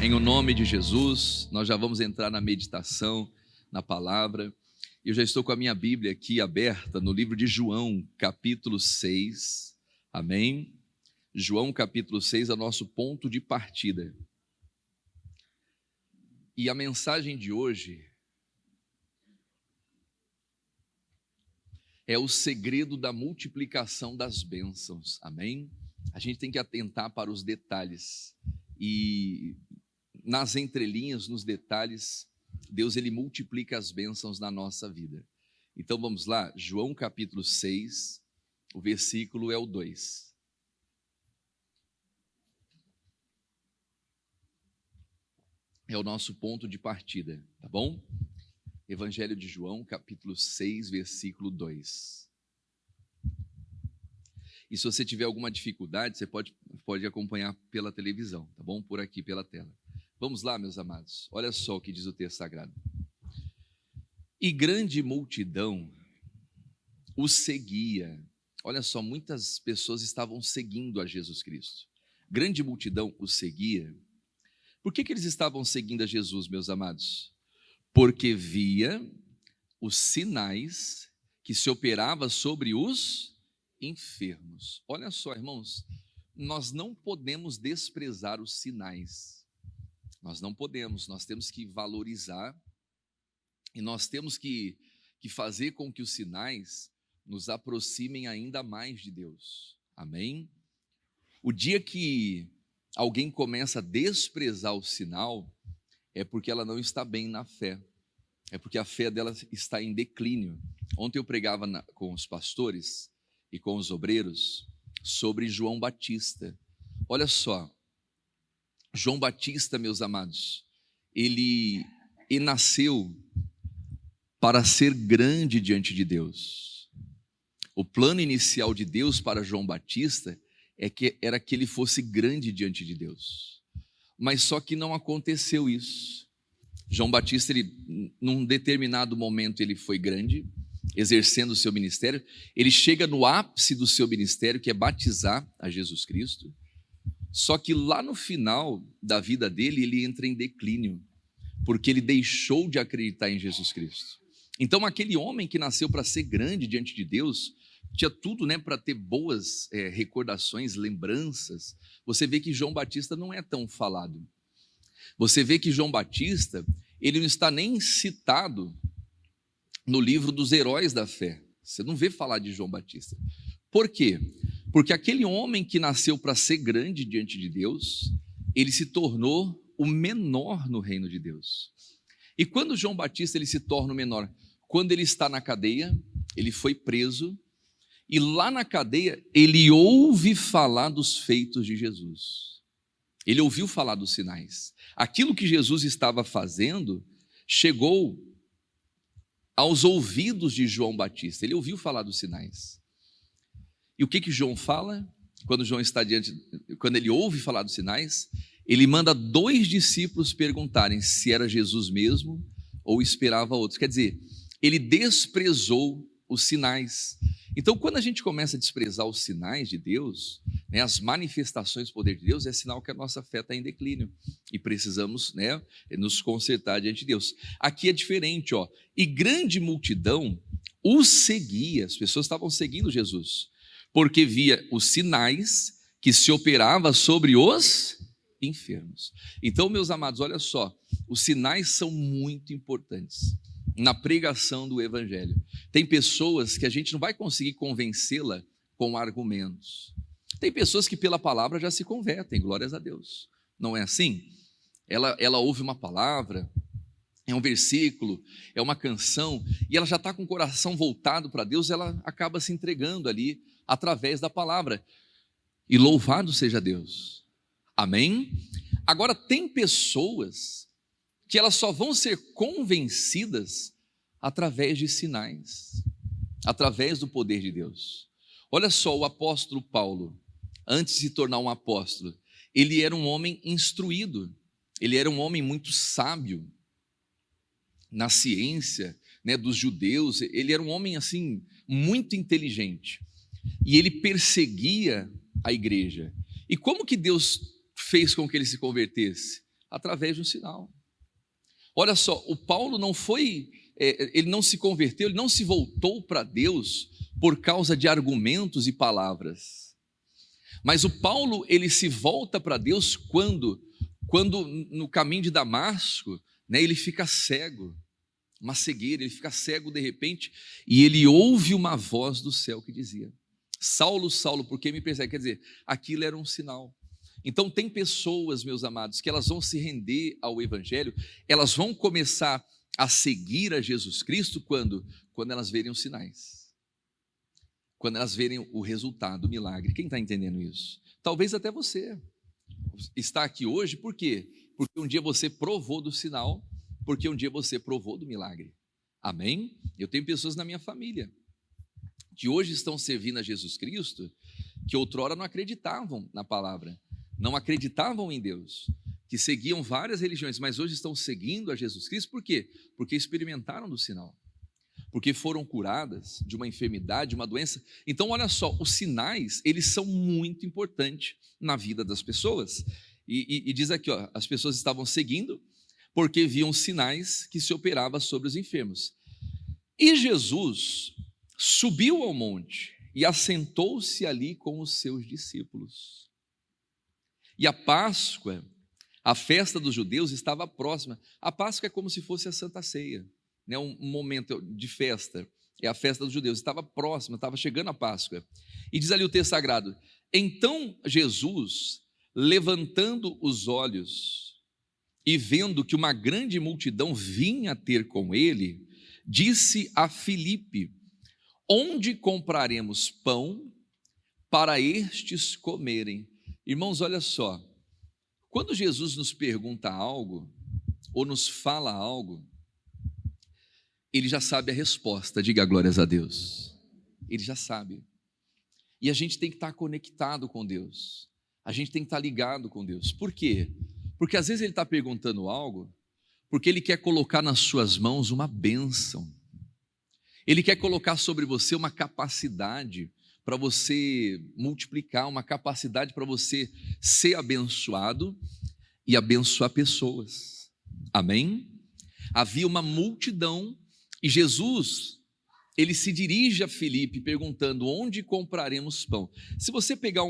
Em o nome de Jesus, nós já vamos entrar na meditação, na palavra. Eu já estou com a minha Bíblia aqui aberta no livro de João, capítulo 6. Amém? João, capítulo 6 é o nosso ponto de partida. E a mensagem de hoje é o segredo da multiplicação das bênçãos. Amém? A gente tem que atentar para os detalhes. E nas entrelinhas, nos detalhes, Deus ele multiplica as bênçãos na nossa vida. Então vamos lá, João capítulo 6, o versículo é o 2. É o nosso ponto de partida, tá bom? Evangelho de João, capítulo 6, versículo 2. E se você tiver alguma dificuldade, você pode acompanhar pela televisão, tá bom? Por aqui, pela tela. Vamos lá, meus amados. Olha só o que diz o texto sagrado. E grande multidão o seguia. Olha só, muitas pessoas estavam seguindo a Jesus Cristo. Grande multidão o seguia. Por que eles estavam seguindo a Jesus, meus amados? Porque via os sinais que se operava sobre os enfermos. Olha só, irmãos, nós não podemos desprezar os sinais. Nós não podemos, nós temos que valorizar e nós temos que fazer com que os sinais nos aproximem ainda mais de Deus. Amém? O dia que alguém começa a desprezar o sinal, é porque ela não está bem na fé. É porque a fé dela está em declínio. Ontem eu pregava com os pastores e com os obreiros sobre João Batista. Olha só, João Batista, meus amados, ele nasceu para ser grande diante de Deus. O plano inicial de Deus para João Batista era que ele fosse grande diante de Deus. Mas só que não aconteceu isso. João Batista, num determinado momento, ele foi grande, exercendo o seu ministério. Ele chega no ápice do seu ministério, que é batizar a Jesus Cristo. Só que lá no final da vida dele, ele entra em declínio, porque ele deixou de acreditar em Jesus Cristo. Então, aquele homem que nasceu para ser grande diante de Deus, tinha tudo, para ter boas recordações, lembranças. Você vê que João Batista não é tão falado. Você vê que João Batista, ele não está nem citado no livro dos heróis da fé. Você não vê falar de João Batista. Por quê? Porque aquele homem que nasceu para ser grande diante de Deus, ele se tornou o menor no reino de Deus. E quando João Batista ele se torna o menor? Quando ele está na cadeia, ele foi preso, e lá na cadeia ele ouve falar dos feitos de Jesus. Ele ouviu falar dos sinais. Aquilo que Jesus estava fazendo chegou aos ouvidos de João Batista. Ele ouviu falar dos sinais. E o que João fala? Quando ele ouve falar dos sinais, ele manda 2 discípulos perguntarem se era Jesus mesmo ou esperava outros. Quer dizer, ele desprezou os sinais. Então, quando a gente começa a desprezar os sinais de Deus, as manifestações do poder de Deus, é sinal que a nossa fé está em declínio e precisamos nos consertar diante de Deus. Aqui é diferente, e grande multidão os seguia, as pessoas estavam seguindo Jesus, porque via os sinais que se operava sobre os enfermos. Então, meus amados, olha só, os sinais são muito importantes na pregação do evangelho. Tem pessoas que a gente não vai conseguir convencê-la com argumentos. Tem pessoas que pela palavra já se convertem, glórias a Deus. Não é assim? Ela ouve uma palavra, é um versículo, é uma canção, e ela já está com o coração voltado para Deus, ela acaba se entregando ali através da palavra. E louvado seja Deus. Amém? Agora, tem pessoas que elas só vão ser convencidas através de sinais, através do poder de Deus. Olha só, o apóstolo Paulo, antes de se tornar um apóstolo, ele era um homem instruído, ele era um homem muito sábio na ciência, dos judeus. Ele era um homem assim muito inteligente e ele perseguia a igreja. E como que Deus fez com que ele se convertesse? Através de um sinal. Olha só, o Paulo não foi, ele não se converteu, ele não se voltou para Deus por causa de argumentos e palavras. Mas o Paulo, ele se volta para Deus quando no caminho de Damasco, né, ele fica cego, uma cegueira, ele fica cego de repente, e ele ouve uma voz do céu que dizia: Saulo, Saulo, por que me persegue? Quer dizer, aquilo era um sinal. Então tem pessoas, meus amados, que elas vão se render ao Evangelho, elas vão começar a seguir a Jesus Cristo quando elas verem os sinais, quando elas verem o resultado, o milagre. Quem está entendendo isso? Talvez até você está aqui hoje, por quê? Porque um dia você provou do sinal, porque um dia você provou do milagre. Amém? Eu tenho pessoas na minha família que hoje estão servindo a Jesus Cristo, que outrora não acreditavam na palavra, não acreditavam em Deus, que seguiam várias religiões, mas hoje estão seguindo a Jesus Cristo. Por quê? Porque experimentaram do sinal, porque foram curadas de uma enfermidade, de uma doença. Então olha só, os sinais, eles são muito importantes na vida das pessoas, e diz aqui, ó, as pessoas estavam seguindo porque viam sinais que se operavam sobre os enfermos. E Jesus subiu ao monte e assentou-se ali com os seus discípulos. E a Páscoa, a festa dos judeus, estava próxima. A Páscoa é como se fosse a Santa Ceia, né? Um momento de festa, é a festa dos judeus, estava próxima, estava chegando a Páscoa. E diz ali o texto sagrado: então Jesus, levantando os olhos e vendo que uma grande multidão vinha ter com ele, disse a Filipe: onde compraremos pão para estes comerem? Irmãos, olha só, quando Jesus nos pergunta algo, ou nos fala algo, ele já sabe a resposta. Diga glórias a Deus. Ele já sabe. E a gente tem que estar conectado com Deus, a gente tem que estar ligado com Deus. Por quê? Porque às vezes ele está perguntando algo porque ele quer colocar nas suas mãos uma bênção, ele quer colocar sobre você uma capacidade para você multiplicar, uma capacidade para você ser abençoado e abençoar pessoas. Amém? Havia uma multidão e Jesus, ele se dirige a Filipe perguntando: onde compraremos pão? Se você pegar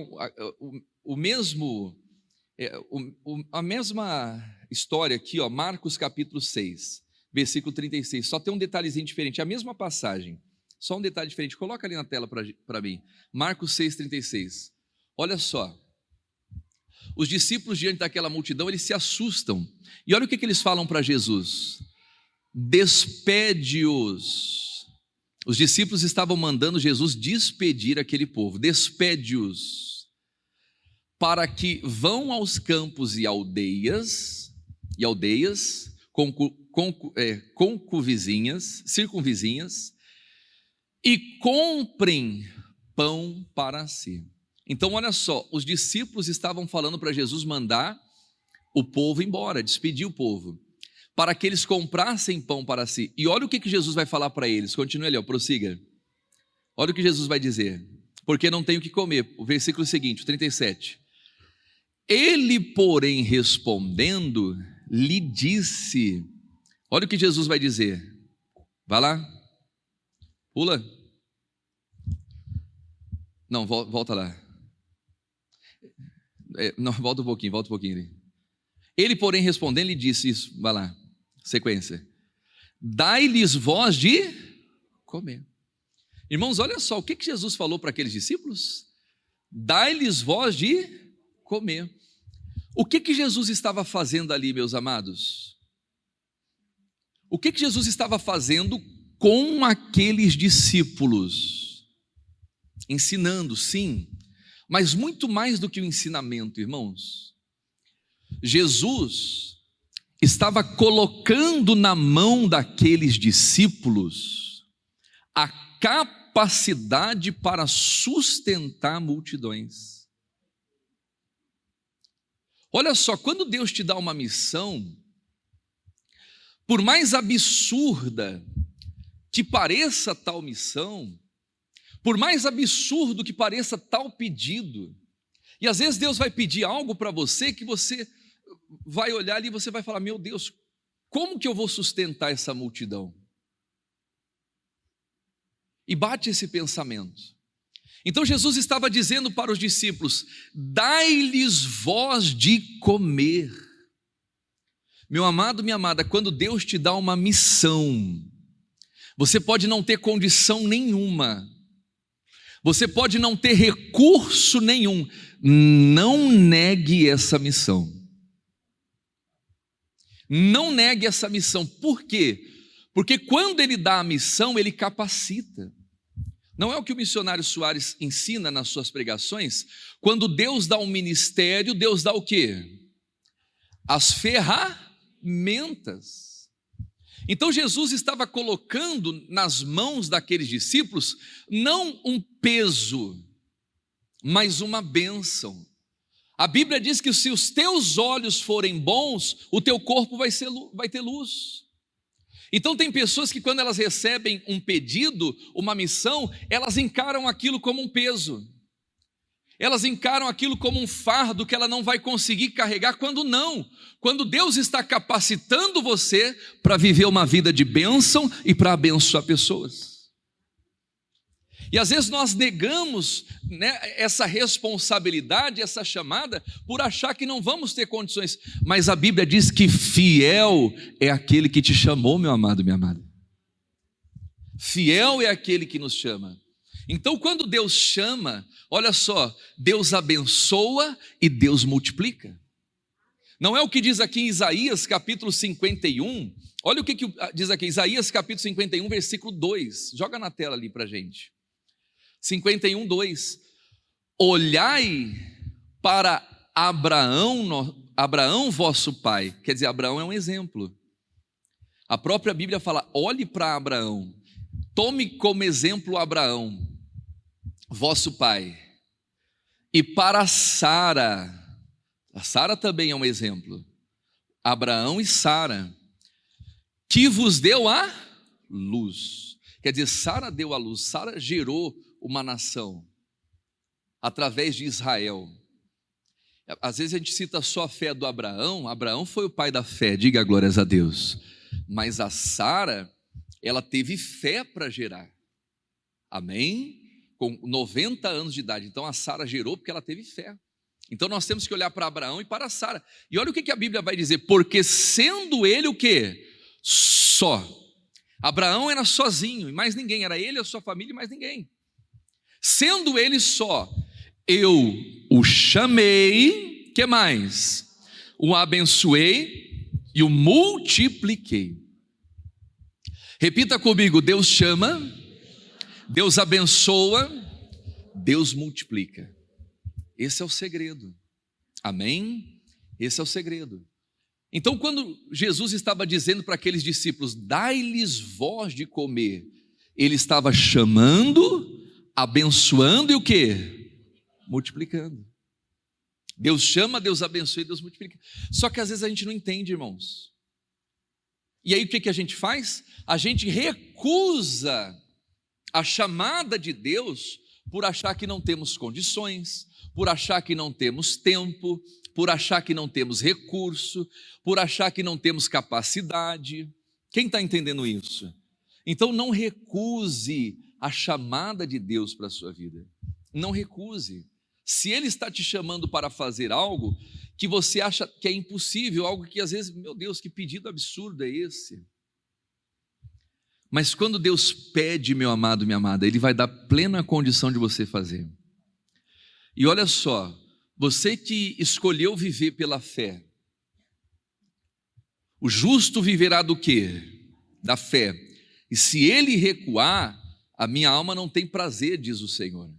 a mesma história aqui, ó, Marcos capítulo 6, versículo 36, só tem um detalhezinho diferente, é a mesma passagem, só um detalhe diferente. Coloca ali na tela para mim, Marcos 6,36. Olha só, os discípulos diante daquela multidão, eles se assustam, e olha o que eles falam para Jesus: despede-os. Os discípulos estavam mandando Jesus despedir aquele povo, despede-os, para que vão aos campos e aldeias, circunvizinhas, e comprem pão para si. Então olha só, os discípulos estavam falando para Jesus mandar o povo embora, despedir o povo, para que eles comprassem pão para si. E olha o que Jesus vai falar para eles. Continue ali, ó, prossiga. Olha o que Jesus vai dizer: porque não tenho o que comer. O versículo seguinte, o 37. Ele, porém, respondendo, lhe disse. Olha o que Jesus vai dizer. Vai lá. Pula. Não, volta lá. Não, volta um pouquinho. Ele, porém, respondendo, lhe disse isso. Vai lá, sequência. Dai-lhes voz de comer. Irmãos, olha só, o que Jesus falou para aqueles discípulos? Dai-lhes voz de comer. O que Jesus estava fazendo ali, meus amados? O que Jesus estava fazendo com aqueles discípulos? Ensinando, sim, mas muito mais do que o ensinamento, irmãos. Jesus estava colocando na mão daqueles discípulos a capacidade para sustentar multidões. Olha só, quando Deus te dá uma missão, por mais absurda que pareça tal missão, por mais absurdo que pareça tal pedido, e às vezes Deus vai pedir algo para você que você vai olhar ali e você vai falar: meu Deus, como que eu vou sustentar essa multidão? E bate esse pensamento. Então Jesus estava dizendo para os discípulos: dai-lhes vós de comer. Meu amado, minha amada, quando Deus te dá uma missão, você pode não ter condição nenhuma, você pode não ter recurso nenhum, não negue essa missão. Não negue essa missão. Por quê? Porque quando Ele dá a missão, Ele capacita. Não é o que o missionário Soares ensina nas suas pregações? Quando Deus dá um ministério, Deus dá o quê? As ferramentas. Então Jesus estava colocando nas mãos daqueles discípulos não um peso, mas uma bênção. A Bíblia diz que se os teus olhos forem bons, o teu corpo vai ter luz. Então tem pessoas que quando elas recebem um pedido, uma missão, elas encaram aquilo como um peso. Elas encaram aquilo como um fardo que ela não vai conseguir carregar, quando não. Quando Deus está capacitando você para viver uma vida de bênção e para abençoar pessoas. E às vezes nós negamos, né, essa responsabilidade, essa chamada, por achar que não vamos ter condições. Mas a Bíblia diz que fiel é aquele que te chamou, meu amado, minha amada. Fiel é aquele que nos chama. Então quando Deus chama, olha só, Deus abençoa e Deus multiplica. Não é o que diz aqui em Isaías capítulo 51, olha o que diz aqui, Isaías capítulo 51, versículo 2, joga na tela ali para a gente. 51, 2, olhai para Abraão vosso pai, quer dizer, Abraão é um exemplo. A própria Bíblia fala, olhe para Abraão, tome como exemplo Abraão, vosso pai, e para Sara, a Sara também é um exemplo, Abraão e Sara, que vos deu a luz, quer dizer, Sara deu a luz, Sara gerou uma nação, através de Israel. Às vezes a gente cita só a fé do Abraão, Abraão foi o pai da fé, diga glórias a Deus, mas a Sara, ela teve fé para gerar, amém? Com 90 anos de idade, então a Sara gerou porque ela teve fé. Então nós temos que olhar para Abraão e para Sara, e olha o que a Bíblia vai dizer, porque sendo ele o quê? Só. Abraão era sozinho, e mais ninguém, era ele, a sua família e mais ninguém. Sendo ele só, eu o chamei, que mais? O abençoei e o multipliquei. Repita comigo, Deus chama, Deus abençoa, Deus multiplica. Esse é o segredo, amém? Esse é o segredo. Então quando Jesus estava dizendo para aqueles discípulos, dai-lhes vós de comer, ele estava chamando, abençoando e o quê? Multiplicando. Deus chama, Deus abençoa e Deus multiplica. Só que às vezes a gente não entende, irmãos. E aí o que a gente faz? A gente recusa a chamada de Deus por achar que não temos condições, por achar que não temos tempo, por achar que não temos recurso, por achar que não temos capacidade. Quem está entendendo isso? Então não recuse a chamada de Deus para a sua vida. Não recuse. Se Ele está te chamando para fazer algo que você acha que é impossível, algo que às vezes, meu Deus, que pedido absurdo é esse? Mas quando Deus pede, meu amado, minha amada, Ele vai dar plena condição de você fazer. E olha só, você que escolheu viver pela fé, o justo viverá do quê? Da fé. E se ele recuar, a minha alma não tem prazer, diz o Senhor.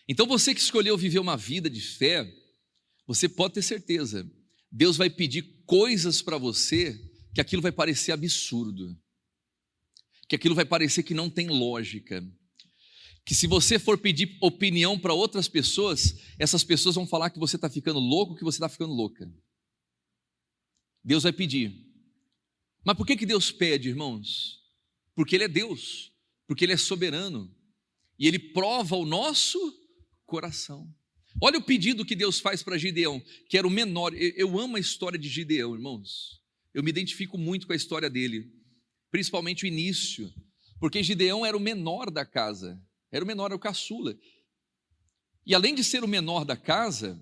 Então você que escolheu viver uma vida de fé, você pode ter certeza, Deus vai pedir coisas para você que aquilo vai parecer absurdo, que aquilo vai parecer que não tem lógica, que se você for pedir opinião para outras pessoas, essas pessoas vão falar que você está ficando louco, que você está ficando louca. Deus vai pedir. Mas por que Deus pede, irmãos? Porque Ele é Deus, porque Ele é soberano, e Ele prova o nosso coração. Olha o pedido que Deus faz para Gideão, que era o menor. Eu amo a história de Gideão, irmãos. Eu me identifico muito com a história dele, principalmente o início, porque Gideão era o menor da casa, era o menor, era o caçula. E além de ser o menor da casa,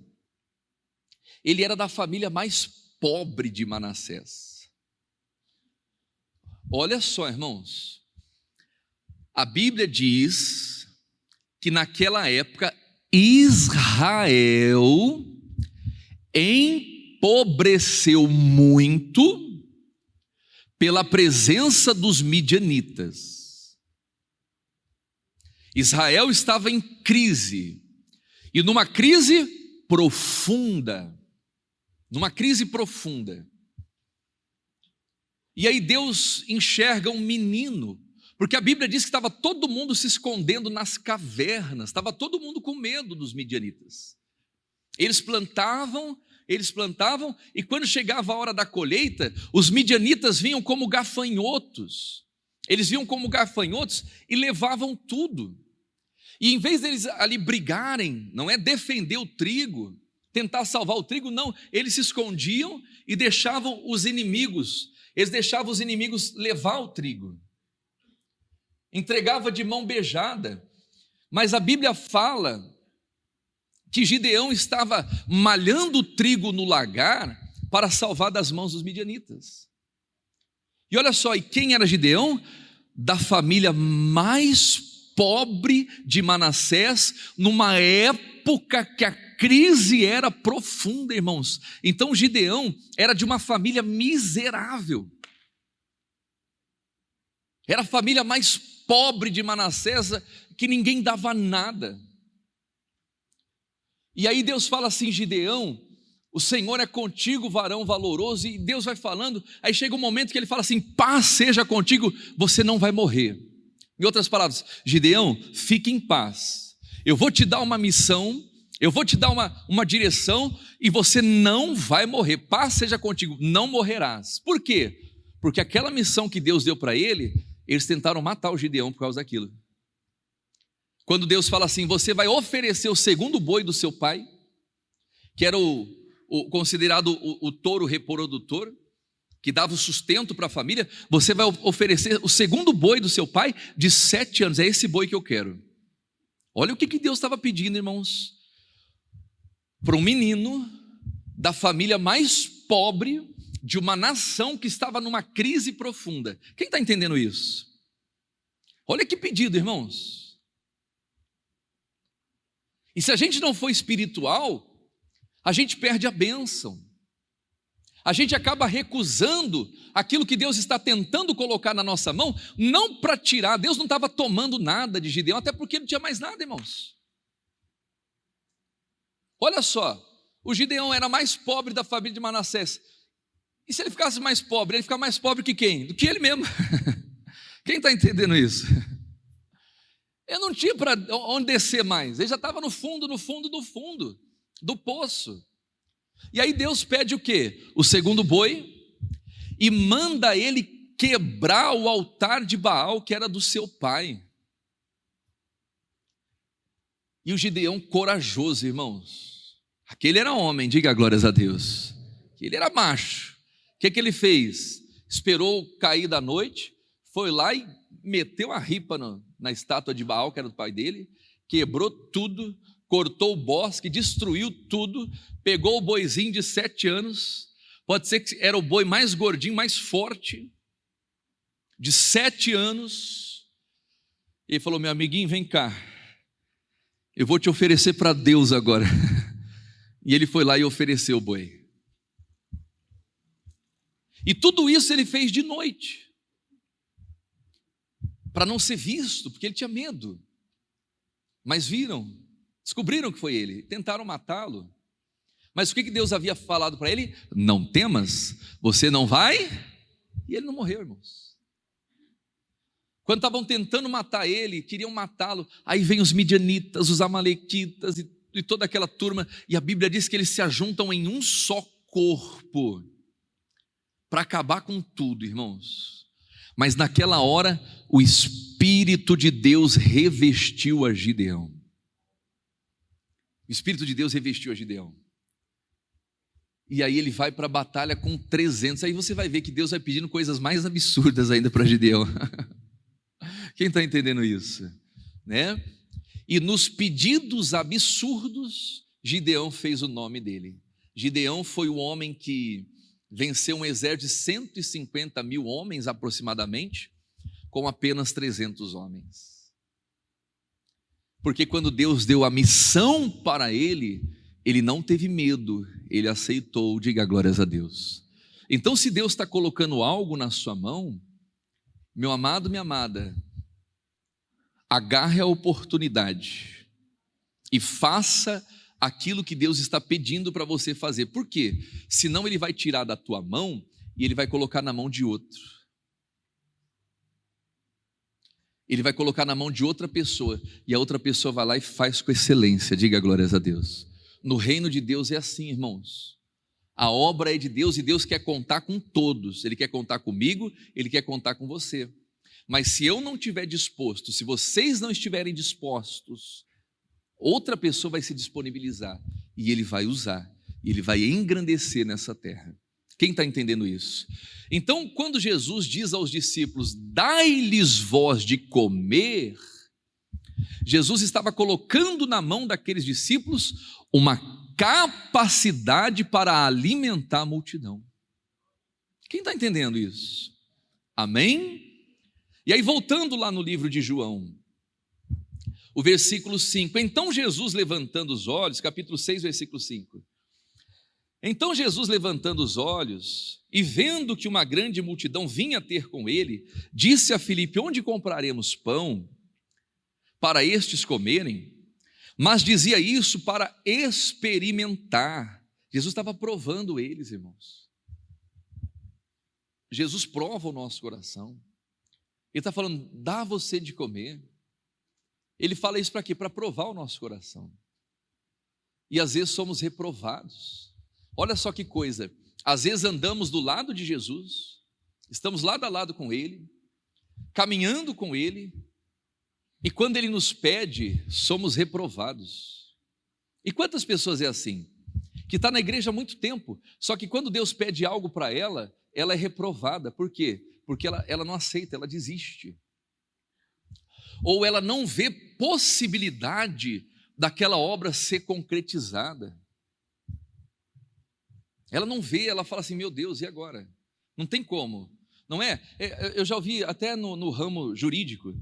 ele era da família mais pobre de Manassés. Olha só, irmãos, a Bíblia diz que naquela época Israel empobreceu muito pela presença dos midianitas. Israel estava em crise, e numa crise profunda, E aí Deus enxerga um menino, porque a Bíblia diz que estava todo mundo se escondendo nas cavernas, estava todo mundo com medo dos midianitas. Eles plantavam, e quando chegava a hora da colheita, os midianitas vinham como gafanhotos. Eles vinham como gafanhotos e levavam tudo. E em vez deles ali brigarem, não é defender o trigo, tentar salvar o trigo, não, eles se escondiam e deixavam os inimigos levar o trigo. Entregava de mão beijada. Mas a Bíblia fala que Gideão estava malhando o trigo no lagar para salvar das mãos dos midianitas. E olha só, e quem era Gideão? Da família mais pobre de Manassés, numa época que a crise era profunda, irmãos. Então Gideão era de uma família miserável. Era a família mais pobre de Manassés, que ninguém dava nada. E aí Deus fala assim: Gideão, o Senhor é contigo, varão valoroso. E Deus vai falando, aí chega um momento que ele fala assim: paz seja contigo, você não vai morrer. Em outras palavras, Gideão, fique em paz, eu vou te dar uma missão, eu vou te dar uma direção, e você não vai morrer, paz seja contigo, não morrerás. Por quê? Porque aquela missão que Deus deu para ele, eles tentaram matar o Gideão por causa daquilo. Quando Deus fala assim: você vai oferecer o segundo boi do seu pai, que era considerado o touro reprodutor, que dava o sustento para a família, você vai oferecer o segundo boi do seu pai de 7 anos, é esse boi que eu quero. Olha o que Deus estava pedindo, irmãos, para um menino da família mais pobre, de uma nação que estava numa crise profunda. Quem está entendendo isso? Olha que pedido, irmãos. E se a gente não for espiritual, a gente perde a bênção. A gente acaba recusando aquilo que Deus está tentando colocar na nossa mão, não para tirar. Deus não estava tomando nada de Gideão, até porque não tinha mais nada, irmãos. Olha só, o Gideão era mais pobre da família de Manassés. E se ele ficasse mais pobre, ele fica mais pobre que quem? Do que ele mesmo. Quem está entendendo isso? Ele não tinha para onde descer mais, ele já estava no fundo do poço. E aí Deus pede o quê? O segundo boi, e manda ele quebrar o altar de Baal, que era do seu pai. E o Gideão corajoso, irmãos, aquele era homem, diga glórias a Deus, ele era macho. O que ele fez? Esperou cair da noite, foi lá e meteu a ripa na estátua de Baal, que era do pai dele, quebrou tudo, cortou o bosque, destruiu tudo, pegou o boizinho de 7 anos, pode ser que era o boi mais gordinho, mais forte, de 7 anos, e falou: meu amiguinho, vem cá, eu vou te oferecer para Deus agora. E ele foi lá e ofereceu o boi. E tudo isso ele fez de noite, para não ser visto, porque ele tinha medo. Mas descobriram que foi ele, tentaram matá-lo. Mas o que Deus havia falado para ele? Não temas, você não vai. E ele não morreu, irmãos. Quando estavam tentando matar ele, queriam matá-lo, aí vem os midianitas, os amalequitas e toda aquela turma, e a Bíblia diz que eles se ajuntam em um só corpo, para acabar com tudo, irmãos. Mas naquela hora, o Espírito de Deus revestiu a Gideão. O Espírito de Deus revestiu a Gideão. E aí ele vai para a batalha com 300. Aí você vai ver que Deus vai pedindo coisas mais absurdas ainda para Gideão. Quem está entendendo isso? Né? E nos pedidos absurdos, Gideão fez o nome dele. Gideão foi o homem que venceu um exército de 150 mil homens aproximadamente, com apenas 300 homens. Porque quando Deus deu a missão para ele, ele não teve medo, ele aceitou, diga glórias a Deus. Então, se Deus está colocando algo na sua mão, meu amado, minha amada, agarre a oportunidade e faça aquilo que Deus está pedindo para você fazer. Por quê? Senão ele vai tirar da tua mão e ele vai colocar na mão de outro. Ele vai colocar na mão de outra pessoa e a outra pessoa vai lá e faz com excelência, diga glórias a Deus. No reino de Deus é assim, irmãos. A obra é de Deus e Deus quer contar com todos. Ele quer contar comigo, Ele quer contar com você. Mas se eu não estiver disposto, se vocês não estiverem dispostos, outra pessoa vai se disponibilizar e Ele vai usar, e Ele vai engrandecer nessa terra. Quem está entendendo isso? Então, quando Jesus diz aos discípulos, dai-lhes vós de comer, Jesus estava colocando na mão daqueles discípulos uma capacidade para alimentar a multidão. Quem está entendendo isso? Amém? E aí, voltando lá no livro de João, o versículo 5, então Jesus levantando os olhos, capítulo 6, versículo 5. Então Jesus levantando os olhos e vendo que uma grande multidão vinha ter com ele, disse a Filipe, onde compraremos pão para estes comerem? Mas dizia isso para experimentar. Jesus estava provando eles, irmãos. Jesus prova o nosso coração. Ele está falando, dá você de comer. Ele fala isso para quê? Para provar o nosso coração. E às vezes somos reprovados. Olha só que coisa, às vezes andamos do lado de Jesus, estamos lado a lado com Ele, caminhando com Ele, e quando Ele nos pede, somos reprovados. E quantas pessoas é assim? Que está na igreja há muito tempo, só que quando Deus pede algo para ela, ela é reprovada. Por quê? Porque ela não aceita, ela desiste. Ou ela não vê possibilidade daquela obra ser concretizada. Ela não vê, ela fala assim, meu Deus, e agora? Não tem como, não é? Eu já ouvi até no ramo jurídico,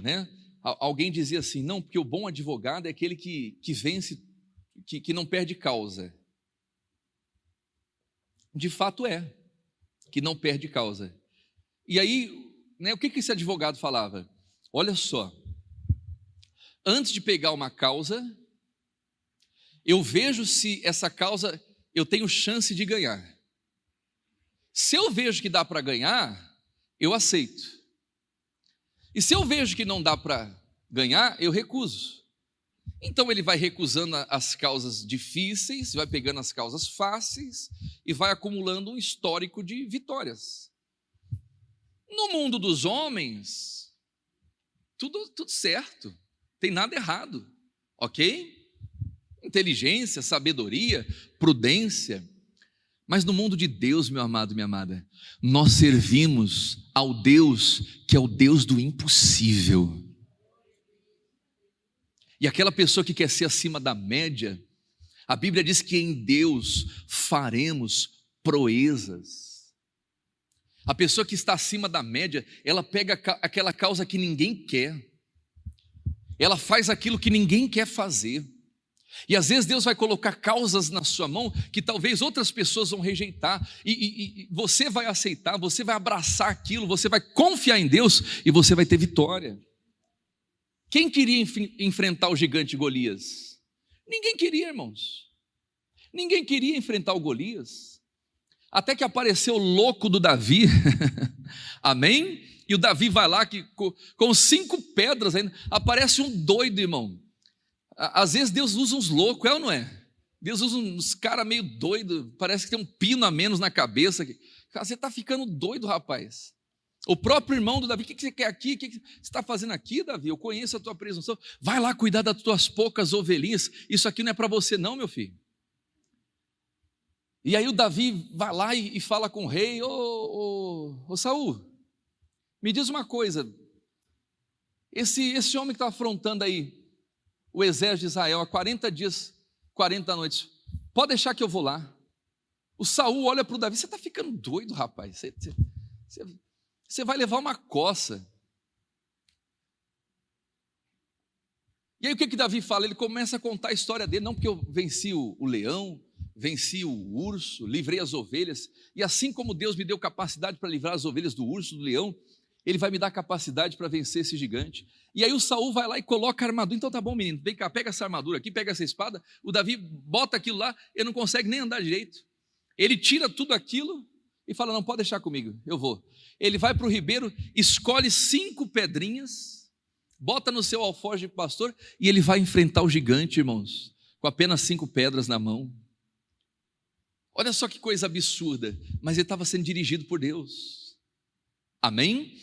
né? Alguém dizia assim, não, porque o bom advogado é aquele que vence, que não perde causa. De fato é, que não perde causa. E aí, né, o que esse advogado falava? Olha só, antes de pegar uma causa, eu vejo se essa causa eu tenho chance de ganhar. Se eu vejo que dá para ganhar, eu aceito. E se eu vejo que não dá para ganhar, eu recuso. Então ele vai recusando as causas difíceis, vai pegando as causas fáceis e vai acumulando um histórico de vitórias. No mundo dos homens, tudo certo, tem nada errado, ok? Inteligência, sabedoria, prudência. Mas no mundo de Deus, meu amado, minha amada, nós servimos ao Deus que é o Deus do impossível. E aquela pessoa que quer ser acima da média, a Bíblia diz que em Deus faremos proezas. A pessoa que está acima da média, ela pega aquela causa que ninguém quer, ela faz aquilo que ninguém quer fazer. E às vezes Deus vai colocar causas na sua mão que talvez outras pessoas vão rejeitar, e você vai aceitar, você vai abraçar aquilo, você vai confiar em Deus e você vai ter vitória. Quem queria enfrentar o gigante Golias? Ninguém queria, irmãos. Ninguém queria enfrentar o Golias. Até que apareceu o louco do Davi, amém? E o Davi vai lá com 5 pedras ainda, aparece um doido, irmão. Às vezes Deus usa uns loucos, é ou não é? Deus usa uns caras meio doidos, parece que tem um pino a menos na cabeça. Você está ficando doido, rapaz. O próprio irmão do Davi: o que você quer aqui? O que você está fazendo aqui, Davi? Eu conheço a tua presunção. Vai lá cuidar das tuas poucas ovelhinhas. Isso aqui não é para você não, meu filho. E aí o Davi vai lá e fala com o rei: ô Saul, me diz uma coisa. Esse homem que está afrontando aí o exército de Israel há 40 dias, 40 noites, pode deixar que eu vou lá. O Saul olha para o Davi: você está ficando doido, rapaz. Você vai levar uma coça. E aí o que Davi fala? Ele começa a contar a história dele. Não, porque eu venci o leão, venci o urso, livrei as ovelhas. E assim como Deus me deu capacidade para livrar as ovelhas do urso, do leão, Ele vai me dar capacidade para vencer esse gigante. E aí o Saul vai lá e coloca a armadura. Então tá bom, menino, vem cá, pega essa armadura aqui, pega essa espada. O Davi bota aquilo lá, ele não consegue nem andar direito. Ele tira tudo aquilo e fala: não, pode deixar comigo, eu vou. Ele vai para o ribeiro, escolhe 5 pedrinhas, bota no seu alforje de pastor e ele vai enfrentar o gigante, irmãos, com apenas 5 pedras na mão. Olha só que coisa absurda, mas ele estava sendo dirigido por Deus. Amém?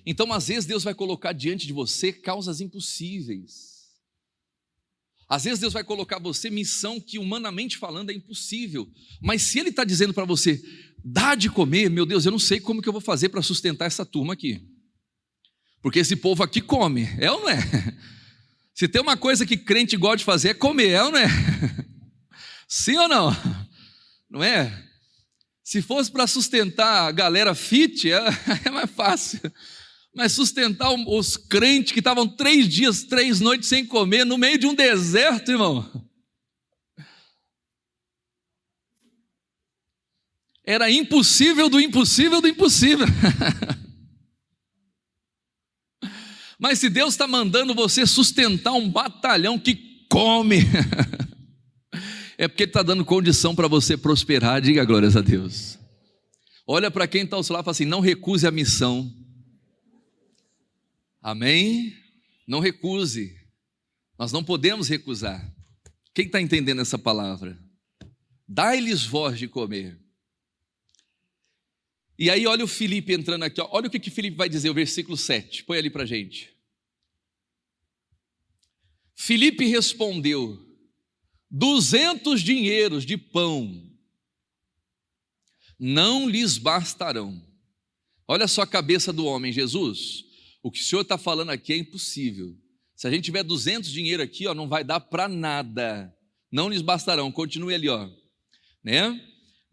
Então às vezes Deus vai colocar diante de você causas impossíveis. Às vezes Deus vai colocar você missão que humanamente falando é impossível. Mas se Ele está dizendo para você: dá de comer, meu Deus, eu não sei como que eu vou fazer para sustentar essa turma aqui. Porque esse povo aqui come, é ou não é? Se tem uma coisa que crente gosta de fazer é comer, é ou não é? Sim ou não? Não é? Se fosse para sustentar a galera fit, é mais fácil. Mas sustentar os crentes que estavam 3 dias, 3 noites sem comer, no meio de um deserto, irmão. Era impossível do impossível do impossível. Mas se Deus está mandando você sustentar um batalhão que come, é porque Ele está dando condição para você prosperar. Diga glórias a Deus. Olha para quem está ao seu lado e fala assim: não recuse a missão. Amém? Não recuse. Nós não podemos recusar. Quem está entendendo essa palavra? Dai-lhes voz de comer. E aí olha o Filipe entrando aqui, ó. Olha o que Filipe vai dizer, o versículo 7, põe ali para a gente. Filipe respondeu: 200 dinheiros de pão não lhes bastarão. Olha só a cabeça do homem. Jesus, o que o senhor está falando aqui é impossível. Se a gente tiver 200 dinheiro aqui, ó, não vai dar para nada. Não lhes bastarão. Continue ali, ó, né?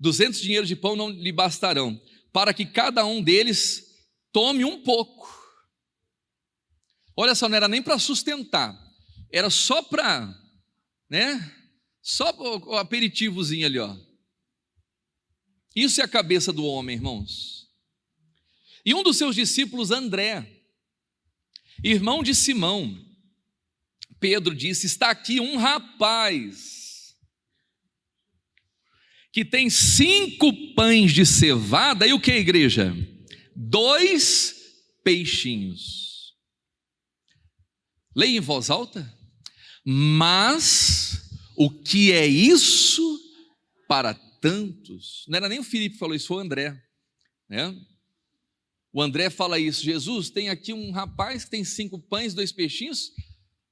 200 dinheiros de pão não lhe bastarão, para que cada um deles tome um pouco. Olha só, não era nem para sustentar, era só para, né? Só o aperitivozinho ali, ó. Isso é a cabeça do homem, irmãos. E um dos seus discípulos, André, irmão de Simão, Pedro, disse: está aqui um rapaz que tem 5 pães de cevada e o que, igreja? 2 peixinhos. Leia em voz alta. Mas o que é isso para tantos? Não era nem o Filipe que falou isso, foi o André, né? O André fala isso: Jesus, tem aqui um rapaz que tem 5 pães, 2 peixinhos,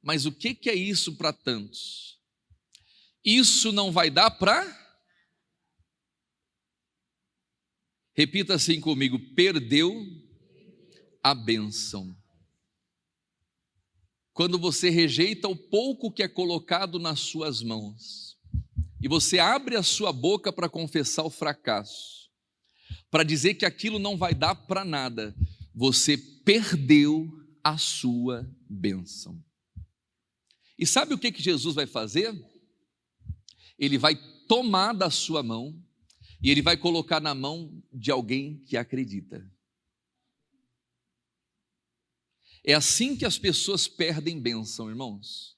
mas o que é isso para tantos? Isso não vai dar para... Repita assim comigo: perdeu a bênção. Quando você rejeita o pouco que é colocado nas suas mãos, e você abre a sua boca para confessar o fracasso, para dizer que aquilo não vai dar para nada, você perdeu a sua bênção. E sabe o que Jesus vai fazer? Ele vai tomar da sua mão e Ele vai colocar na mão de alguém que acredita. É assim que as pessoas perdem bênção, irmãos.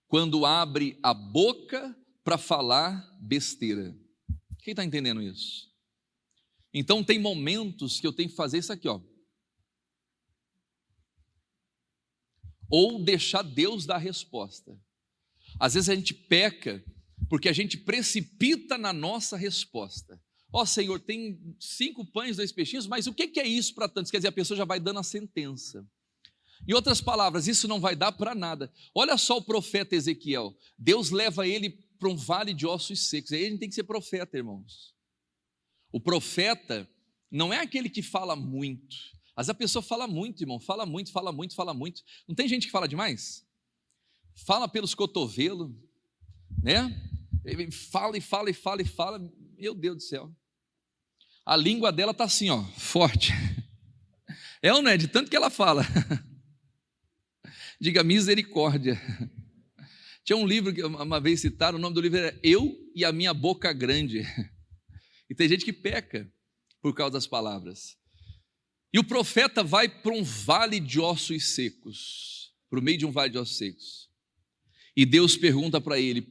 Quando abre a boca para falar besteira. Quem está entendendo isso? Então tem momentos que eu tenho que fazer isso aqui, ó. Ou deixar Deus dar a resposta. Às vezes a gente peca porque a gente precipita na nossa resposta. Ó Senhor, tem 5 pães, 2 peixinhos, mas o que é isso para tantos? Quer dizer, a pessoa já vai dando a sentença. Em outras palavras, isso não vai dar para nada. Olha só o profeta Ezequiel. Deus leva ele para um vale de ossos secos. Aí a gente tem que ser profeta, irmãos. O profeta não é aquele que fala muito. Às vezes a pessoa fala muito, irmão. Fala muito, fala muito, fala muito. Não tem gente que fala demais? Fala pelos cotovelos, né? Fala e fala e fala e fala. Meu Deus do céu. A língua dela está assim, ó, forte. É ou não é? De tanto que ela fala. Diga misericórdia. Tinha um livro que uma vez citaram, o nome do livro era Eu e a Minha Boca Grande. E tem gente que peca por causa das palavras. E o profeta vai para um vale de ossos secos, para o meio de um vale de ossos secos. E Deus pergunta para ele,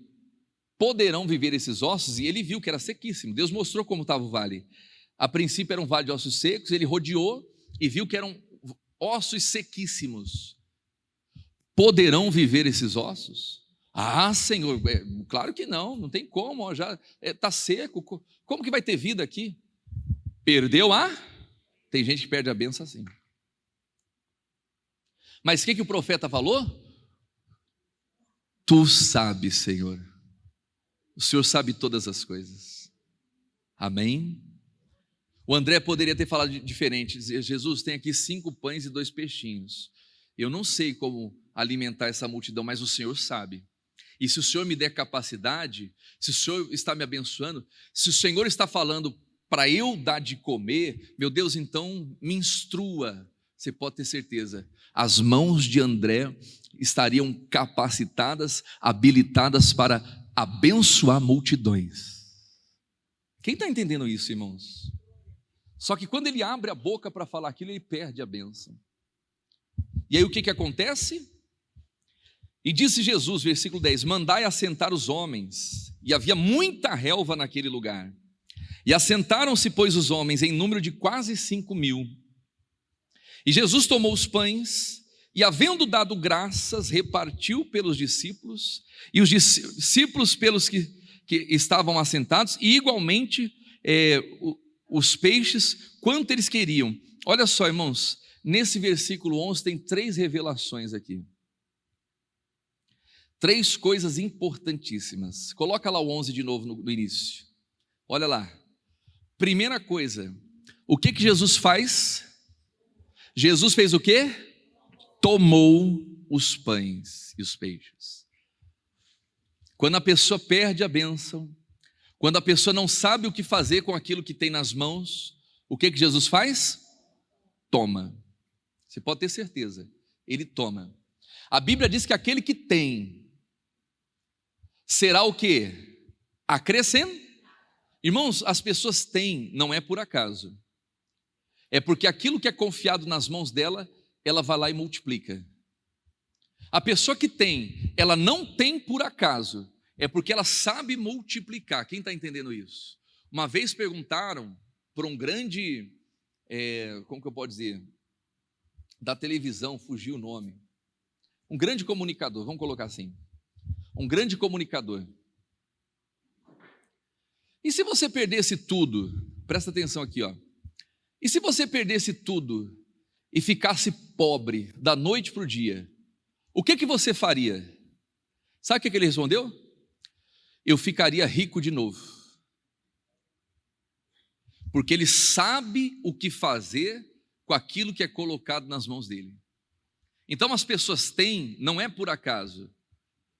poderão viver esses ossos? E ele viu que era sequíssimo. Deus mostrou como estava o vale. A princípio era um vale de ossos secos, ele rodeou e viu que eram ossos sequíssimos. Poderão viver esses ossos? Ah, Senhor, claro que não, não tem como, ó, já está seco, como que vai ter vida aqui? Perdeu a? Tem gente que perde a benção assim. Mas o que o profeta falou? Tu sabes, Senhor, o Senhor sabe todas as coisas, amém? O André poderia ter falado diferente, dizer, Jesus, tem aqui 5 pães e 2 peixinhos, eu não sei como alimentar essa multidão, mas o Senhor sabe. E se o Senhor me der capacidade, se o Senhor está me abençoando, se o Senhor está falando para eu dar de comer, meu Deus, então me instrua. Você pode ter certeza, as mãos de André estariam capacitadas, habilitadas para abençoar multidões. Quem está entendendo isso, irmãos? Só que quando ele abre a boca para falar aquilo, ele perde a bênção. E aí o que acontece? E disse Jesus, versículo 10, mandai assentar os homens, e havia muita relva naquele lugar. E assentaram-se, pois, os homens em número de quase 5.000. E Jesus tomou os pães, e havendo dado graças, repartiu pelos discípulos, e os discípulos pelos que estavam assentados, e igualmente os peixes, quanto eles queriam. Olha só, irmãos, nesse versículo 11 tem 3 revelações aqui. 3 coisas importantíssimas. Coloca lá o 11 de novo no início. Olha lá. Primeira coisa, o que Jesus faz? Jesus fez o quê? Tomou os pães e os peixes. Quando a pessoa perde a bênção, quando a pessoa não sabe o que fazer com aquilo que tem nas mãos, o que Jesus faz? Toma. Você pode ter certeza, ele toma. A Bíblia diz que aquele que tem será o quê? Acrescentado. Irmãos, as pessoas têm, não é por acaso. É porque aquilo que é confiado nas mãos dela, ela vai lá e multiplica. A pessoa que tem, ela não tem por acaso, é porque ela sabe multiplicar. Quem está entendendo isso? Uma vez perguntaram para um grande, como que eu posso dizer? Da televisão, fugiu o nome. Um grande comunicador, vamos colocar assim. Um grande comunicador. E se você perdesse tudo, presta atenção aqui, ó. E se você perdesse tudo e ficasse pobre da noite para o dia, o que você faria? Sabe o que ele respondeu? Eu ficaria rico de novo. Porque ele sabe o que fazer com aquilo que é colocado nas mãos dele. Então as pessoas têm, não é por acaso,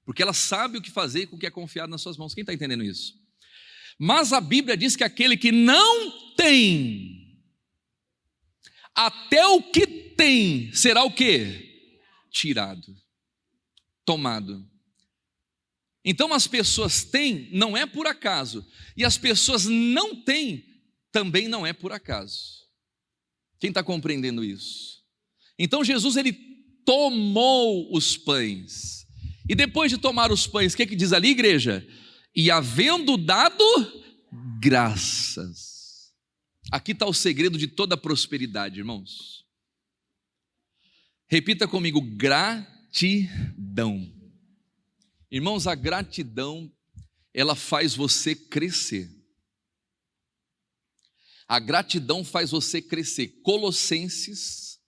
porque elas sabem o que fazer com o que é confiado nas suas mãos. Quem está entendendo isso? Mas a Bíblia diz que aquele que não tem, até o que tem, será o quê? Tirado, tomado. Então as pessoas têm, não é por acaso, e as pessoas não têm, também não é por acaso. Quem está compreendendo isso? Então Jesus, ele tomou os pães, e depois de tomar os pães, o que diz ali, igreja? E havendo dado graças. Aqui está o segredo de toda a prosperidade, irmãos. Repita comigo, gratidão. Irmãos, a gratidão, ela faz você crescer. A gratidão faz você crescer. Colossenses,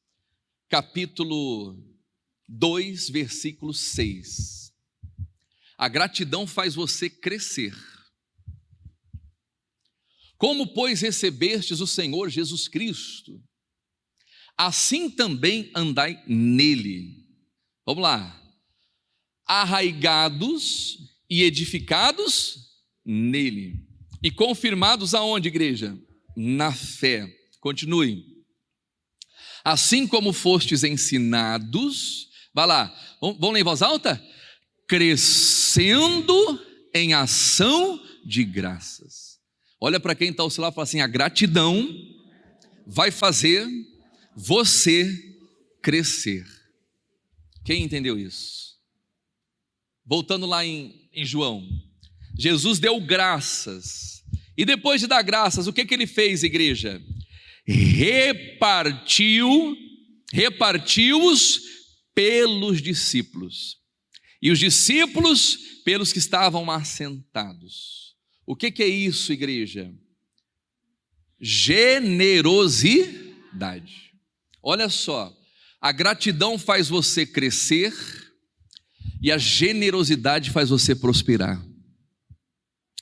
capítulo 2, versículo 6. A gratidão faz você crescer. Como, pois, recebestes o Senhor Jesus Cristo, assim também andai nele. Vamos lá. Arraigados e edificados nele. E confirmados aonde, igreja? Na fé. Continue. Assim como fostes ensinados, vai lá, vamos ler em voz alta? Crescendo em ação de graças. Olha para quem está ao seu lado e fala assim: a gratidão vai fazer você crescer. Quem entendeu isso? Voltando lá em João, Jesus deu graças, e depois de dar graças, o que ele fez, igreja? Repartiu-os pelos discípulos, e os discípulos pelos que estavam assentados. O que é isso, igreja? Generosidade. Olha só, a gratidão faz você crescer e a generosidade faz você prosperar.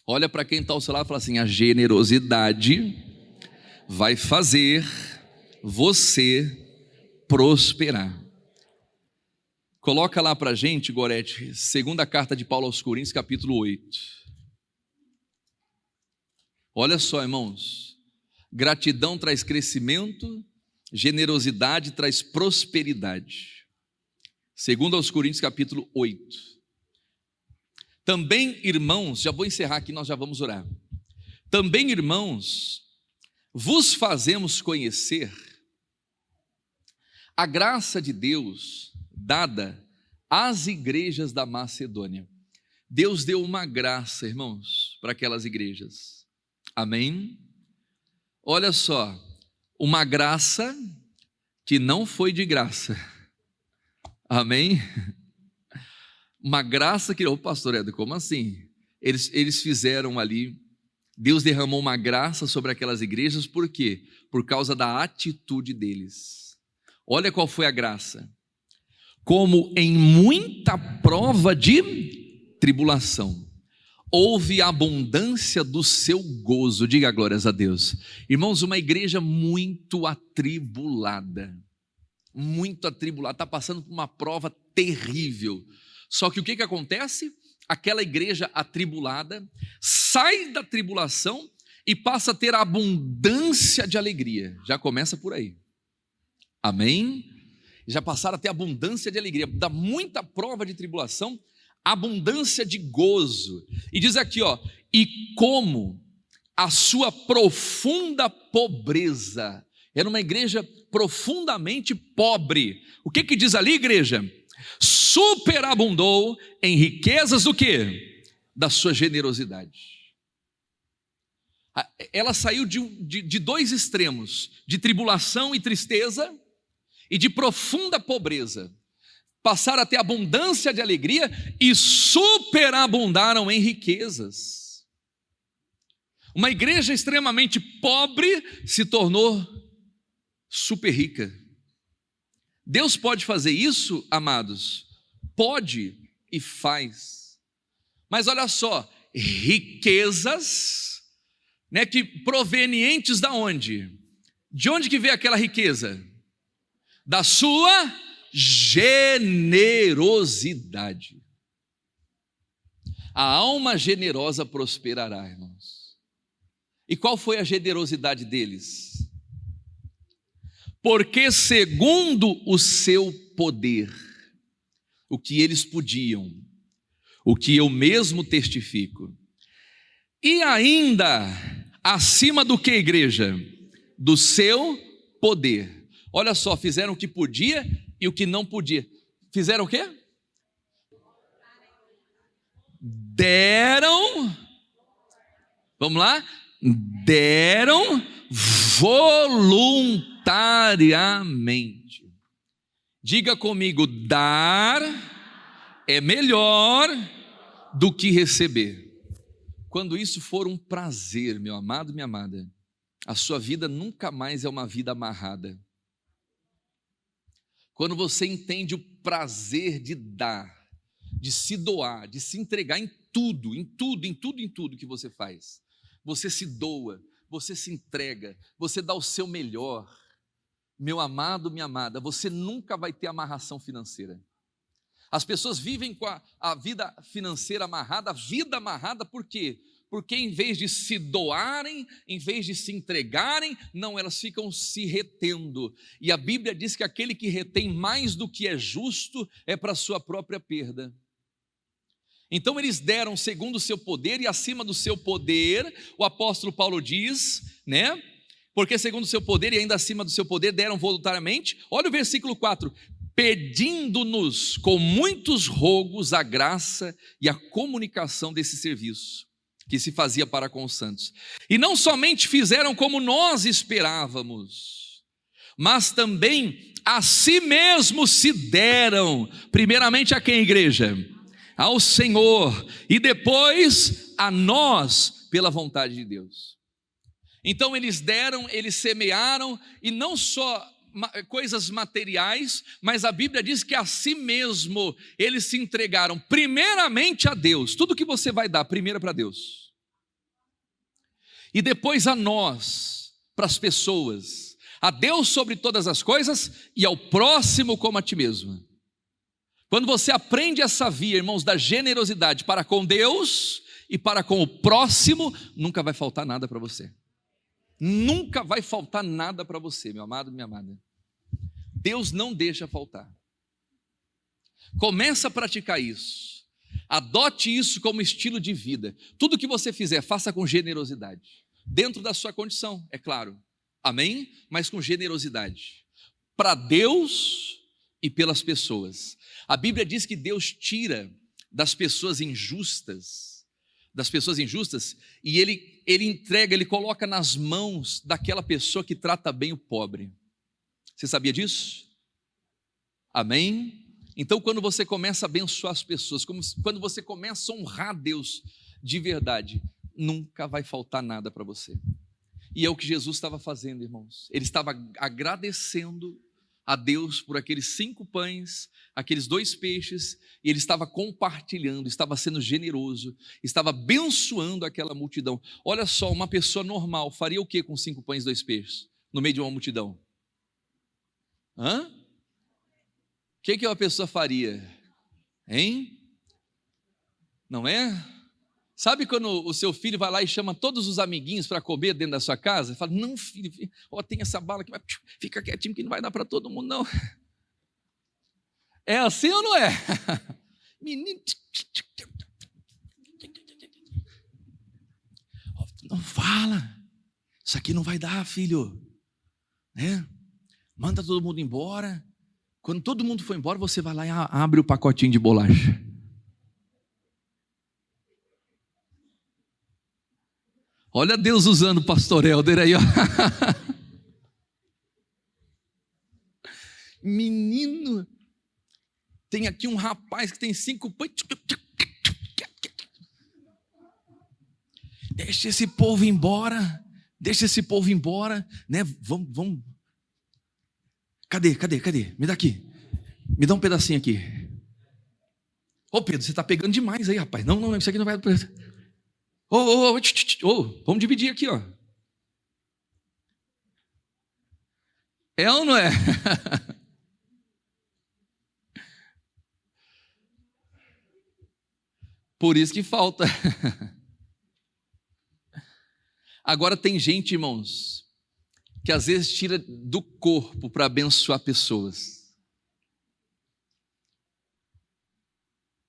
Olha para quem está ao seu lado e fala assim: a generosidade vai fazer você prosperar. Coloca lá para a gente, Gorete, segunda carta de Paulo aos Coríntios, capítulo 8. Olha só, irmãos, gratidão traz crescimento, generosidade traz prosperidade. Segundo aos Coríntios, capítulo 8. Também, irmãos, já vou encerrar aqui, nós já vamos orar. Também, irmãos, vos fazemos conhecer a graça de Deus dada às igrejas da Macedônia. Deus deu uma graça, irmãos, para aquelas igrejas. Amém? Olha só, uma graça que não foi de graça. Amém? Uma graça que, pastor Edu, como assim? Eles fizeram ali, Deus derramou uma graça sobre aquelas igrejas, por quê? Por causa da atitude deles. Olha qual foi a graça. Como em muita prova de tribulação, houve abundância do seu gozo. Diga glórias a Deus. Irmãos, uma igreja muito atribulada, está passando por uma prova terrível. Só que o que acontece? Aquela igreja atribulada sai da tribulação e passa a ter abundância de alegria. Já começa por aí. Amém? Já passaram a ter abundância de alegria. Dá muita prova de tribulação, abundância de gozo. E diz aqui, e como a sua profunda pobreza. Era uma igreja profundamente pobre. O que diz ali, igreja? Superabundou em riquezas do quê? Da sua generosidade. Ela saiu de dois extremos, de tribulação e tristeza, e de profunda pobreza. Passaram a ter abundância de alegria e superabundaram em riquezas. Uma igreja extremamente pobre se tornou super rica. Deus pode fazer isso, amados? Pode e faz. Mas olha só, riquezas, que provenientes da onde? De onde que veio aquela riqueza? Da sua generosidade. A alma generosa prosperará, irmãos. E qual foi a generosidade deles? Porque segundo o seu poder, o que eles podiam, o que eu mesmo testifico, e ainda acima do que, igreja? Do seu poder. Olha só, fizeram o que podia e o que não podia. Fizeram o quê? Deram, vamos lá? Deram voluntariamente. Diga comigo, dar é melhor do que receber. Quando isso for um prazer, meu amado, minha amada, a sua vida nunca mais é uma vida amarrada. Quando você entende o prazer de dar, de se doar, de se entregar em tudo que você faz. Você se doa, você se entrega, você dá o seu melhor. Meu amado, minha amada, você nunca vai ter amarração financeira. As pessoas vivem com a vida financeira amarrada, a vida amarrada por quê? Porque em vez de se doarem, em vez de se entregarem, não, elas ficam se retendo. E a Bíblia diz que aquele que retém mais do que é justo é para a sua própria perda. Então eles deram segundo o seu poder, e acima do seu poder, o apóstolo Paulo diz, né? Porque segundo o seu poder e ainda acima do seu poder deram voluntariamente. Olha o versículo 4: pedindo-nos com muitos rogos a graça e a comunicação desse serviço que se fazia para com os santos. E não somente fizeram como nós esperávamos, mas também a si mesmos se deram, primeiramente a quem, igreja? Ao Senhor, e depois a nós, pela vontade de Deus. Então eles deram, eles semearam, e não só coisas materiais, mas a Bíblia diz que a si mesmo eles se entregaram primeiramente a Deus. Tudo que você vai dar, primeiro para Deus, e depois a nós, para as pessoas, a Deus sobre todas as coisas e ao próximo como a ti mesmo. Quando você aprende essa via, irmãos, da generosidade para com Deus e para com o próximo, nunca vai faltar nada para você. Nunca vai faltar nada para você, meu amado, minha amada. Deus não deixa faltar. Começa a praticar isso. Adote isso como estilo de vida. Tudo que você fizer, faça com generosidade. Dentro da sua condição, é claro. Amém? Mas com generosidade. Para Deus e pelas pessoas. A Bíblia diz que Deus tira das pessoas injustas, e ele entrega, ele coloca nas mãos daquela pessoa que trata bem o pobre. Você sabia disso? Amém? Então, quando você começa a abençoar as pessoas, quando você começa a honrar Deus de verdade, nunca vai faltar nada para você. E é o que Jesus estava fazendo, irmãos. Ele estava agradecendo a Deus por aqueles 5 pães, aqueles 2 peixes, e ele estava compartilhando, estava sendo generoso, estava abençoando aquela multidão. Olha só, uma pessoa normal faria o que com 5 pães e 2 peixes, no meio de uma multidão? O que uma pessoa faria? Hein? Não é? Sabe quando o seu filho vai lá e chama todos os amiguinhos para comer dentro da sua casa? Fala, não filho, tem essa bala aqui, fica quietinho que não vai dar para todo mundo não. É assim ou não é? Menino, não fala, isso aqui não vai dar, filho, né? Manda todo mundo embora. Quando todo mundo for embora, você vai lá e abre o pacotinho de bolacha. Olha Deus usando o pastor Helder aí, ó. Menino, tem aqui um rapaz que tem 5 pães. Deixa esse povo embora, né? Vamos. Cadê? Me dá aqui. Me dá um pedacinho aqui. Ô Pedro, você está pegando demais aí, rapaz. Não, isso aqui não vai. Vamos dividir aqui, ó. É ou não é? Por isso que falta. Agora tem gente, irmãos, que às vezes tira do corpo para abençoar pessoas.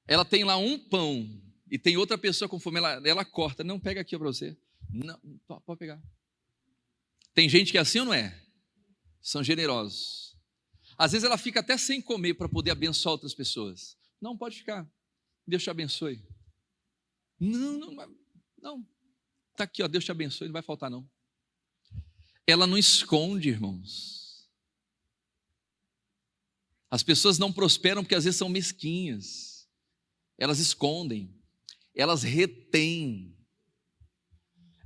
Ela tem lá um pão e tem outra pessoa com fome, ela corta. Não, pega aqui para você. Não, pode pegar. Tem gente que é assim ou não é? São generosos. Às vezes ela fica até sem comer para poder abençoar outras pessoas. Não, pode ficar. Deus te abençoe. Não. Está aqui, ó, Deus te abençoe, não vai faltar não. Ela não esconde, irmãos. As pessoas não prosperam porque às vezes são mesquinhas. Elas escondem. Elas retêm.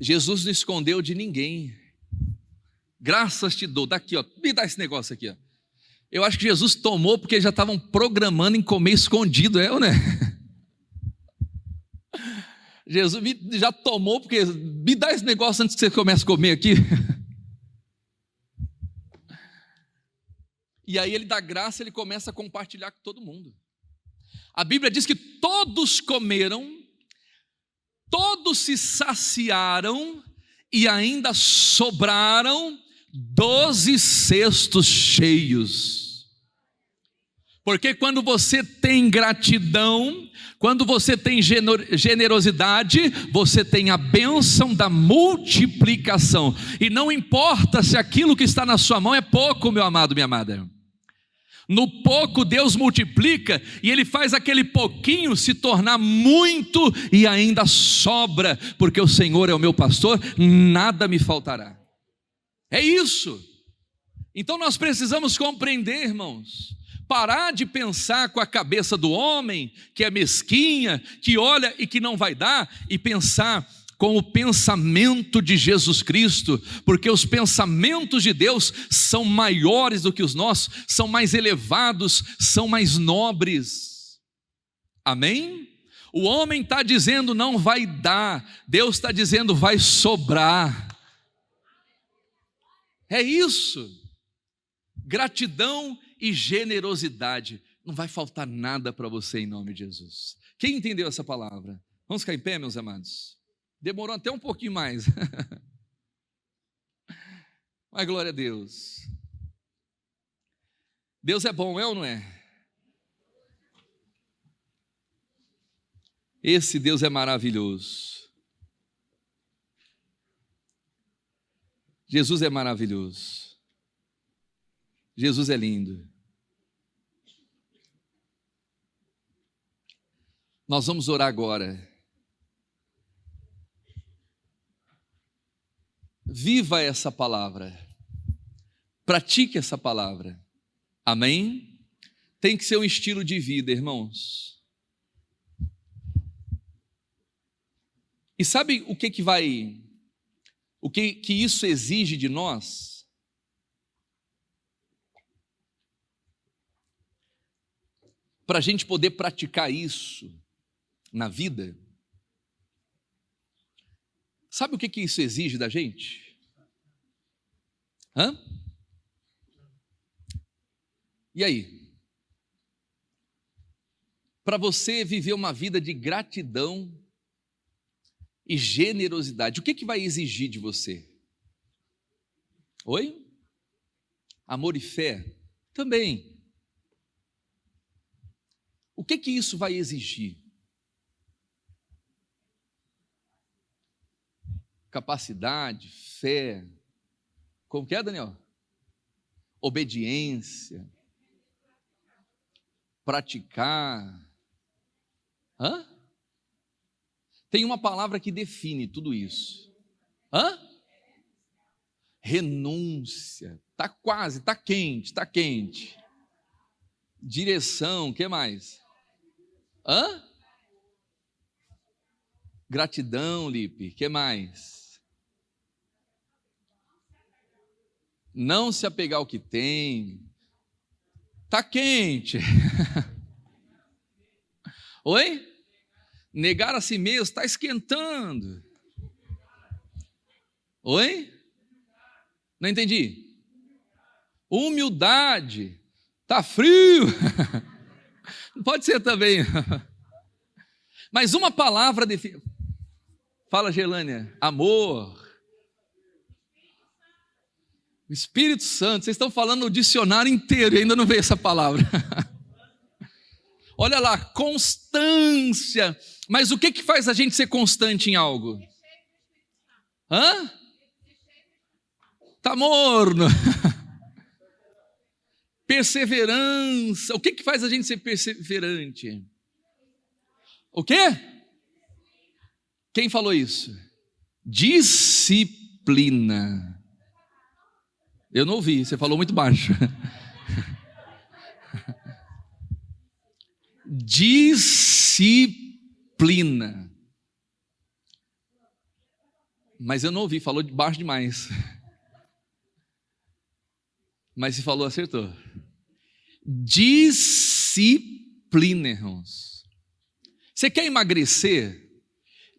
Jesus não escondeu de ninguém. Graças te dou. Daqui, ó. Me dá esse negócio aqui, ó. Eu acho que Jesus tomou porque já estavam programando em comer escondido, ou né? Jesus já tomou porque me dá esse negócio antes que você comece a comer aqui. E aí ele dá graça, ele começa a compartilhar com todo mundo. A Bíblia diz que todos comeram, todos se saciaram e ainda sobraram 12 cestos cheios. Porque quando você tem gratidão, quando você tem generosidade, você tem a bênção da multiplicação. E não importa se aquilo que está na sua mão é pouco, meu amado, minha amada. No pouco Deus multiplica e Ele faz aquele pouquinho se tornar muito e ainda sobra, porque o Senhor é o meu pastor, nada me faltará. É isso. Então nós precisamos compreender, irmãos, parar de pensar com a cabeça do homem, que é mesquinha, que olha e que não vai dar, e pensar com o pensamento de Jesus Cristo, porque os pensamentos de Deus são maiores do que os nossos, são mais elevados, são mais nobres. Amém? O homem está dizendo não vai dar, Deus está dizendo vai sobrar. É isso. Gratidão e generosidade. Não vai faltar nada para você em nome de Jesus. Quem entendeu essa palavra? Vamos ficar em pé, meus amados? Demorou até um pouquinho mais. Mas glória a Deus. Deus é bom, é ou não é? Esse Deus é maravilhoso. Jesus é maravilhoso. Jesus é lindo. Nós vamos orar agora. Viva essa palavra. Pratique essa palavra. Amém? Tem que ser um estilo de vida, irmãos. E sabe o que isso exige de nós? Para a gente poder praticar isso na vida. Sabe o que isso exige da gente? E aí? Para você viver uma vida de gratidão e generosidade, o que vai exigir de você? Oi? Amor e fé? Também. O que isso vai exigir? Capacidade, fé. Como que é, Daniel? Obediência. Praticar. Tem uma palavra que define tudo isso. Renúncia. Está quase, está quente, está quente. Direção, o que mais? Gratidão, Lipe, o que mais? Não se apegar ao que tem. Está quente. Oi? Negar a si mesmo, está esquentando. Oi? Não entendi. Humildade. Está frio. Pode ser também. Mas uma palavra define. Fala, Gelânia. Amor. O Espírito Santo. Vocês estão falando o dicionário inteiro e ainda não veio essa palavra. Olha lá, constância. Mas o que faz a gente ser constante em algo? Tá morno. Perseverança. O que faz a gente ser perseverante? O quê? Quem falou isso? Disciplina. Eu não ouvi, você falou muito baixo. Disciplina. Mas eu não ouvi, falou baixo demais. Mas se falou, acertou. Disciplina, irmãos. Você quer emagrecer?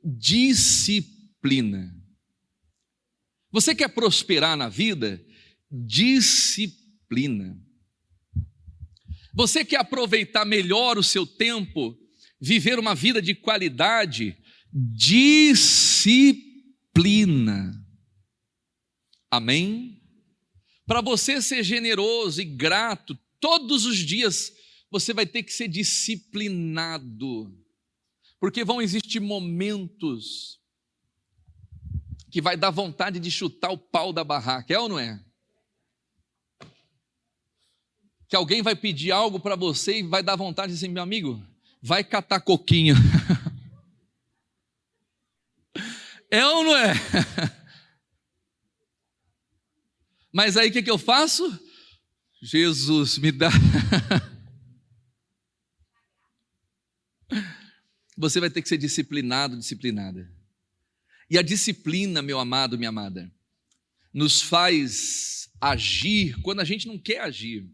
Disciplina. Você quer prosperar na vida? Disciplina. Você quer aproveitar melhor o seu tempo, viver uma vida de qualidade? Disciplina. Amém? Para você ser generoso e grato, todos os dias você vai ter que ser disciplinado, porque vão existir momentos que vai dar vontade de chutar o pau da barraca, é ou não é? Que alguém vai pedir algo para você e vai dar vontade de dizer, meu amigo, vai catar coquinho. É ou não é? Mas aí o que eu faço? Jesus, me dá. Você vai ter que ser disciplinado, disciplinada. E a disciplina, meu amado, minha amada, nos faz agir quando a gente não quer agir.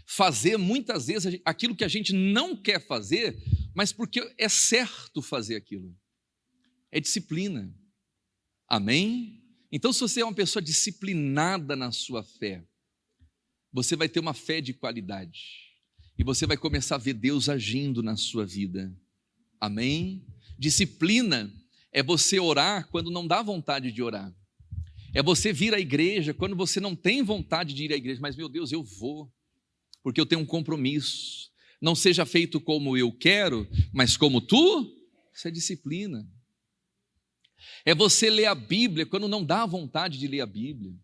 Fazer muitas vezes aquilo que a gente não quer fazer, mas porque é certo fazer aquilo. É disciplina. Amém? Então, se você é uma pessoa disciplinada na sua fé, você vai ter uma fé de qualidade. E você vai começar a ver Deus agindo na sua vida. Amém? Disciplina é você orar quando não dá vontade de orar. É você vir à igreja quando você não tem vontade de ir à igreja. Mas, meu Deus, eu vou, porque eu tenho um compromisso. Não seja feito como eu quero, mas como tu. Isso é disciplina. É você ler a Bíblia quando não dá vontade de ler a Bíblia.